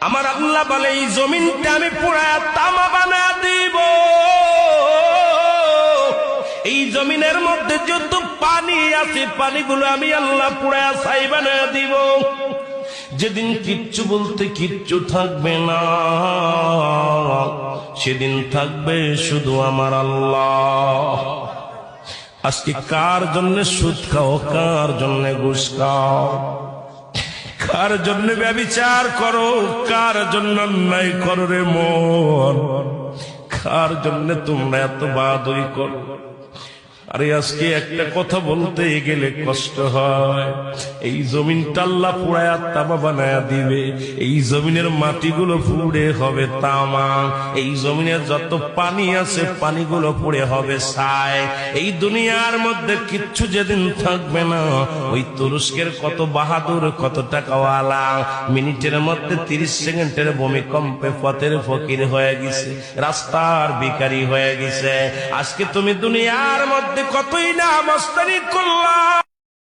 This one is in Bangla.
আমার আল্লাহ বলে এই জমিনটা আমি পুরায়া তামা বানা দিব। এই জমিনের মধ্যে যত পানি আছে পানিগুলো আমি আল্লাহ পুরায়া ছাই বানায়া দিব। যেদিন কিচ্ছু বলতে কিচ্ছু থাকবে না, সেদিন থাকবে শুধু আমার আল্লাহ। আজকে কার জন্য সুদ খাও, কার জন্য ঘুষ খাও, কার জন্য ব্যভিচার করো, কার জন্য অন্যায় করো রে মন, কার জন্য তোমরা এত বাদই করো। আরে আজকে একটা কথা বলতে গেলে কষ্ট হয়। এই জমিনটা আল্লাহ পুরায়া তামা বানায়া দিবে। এই জমিনের মাটিগুলো পুড়ে হবে তামা। এই জমিনের যত পানি আছে পানিগুলো পুড়ে হবে ছাই। এই দুনিয়ার মধ্যে কিচ্ছু যেদিন থাকবে না, ওই তুরস্কের কত বাহাদুর, কত টাকাওয়ালা মিনিটের মধ্যে 30 সেকেন্ডের ভূমিকম্পে পথের ফকির হয়ে গেছে, রাস্তার ভিখারি হয়ে গেছে। আজকে তুমি দুনিয়ার মধ্যে কতই না মস্তানি করলা।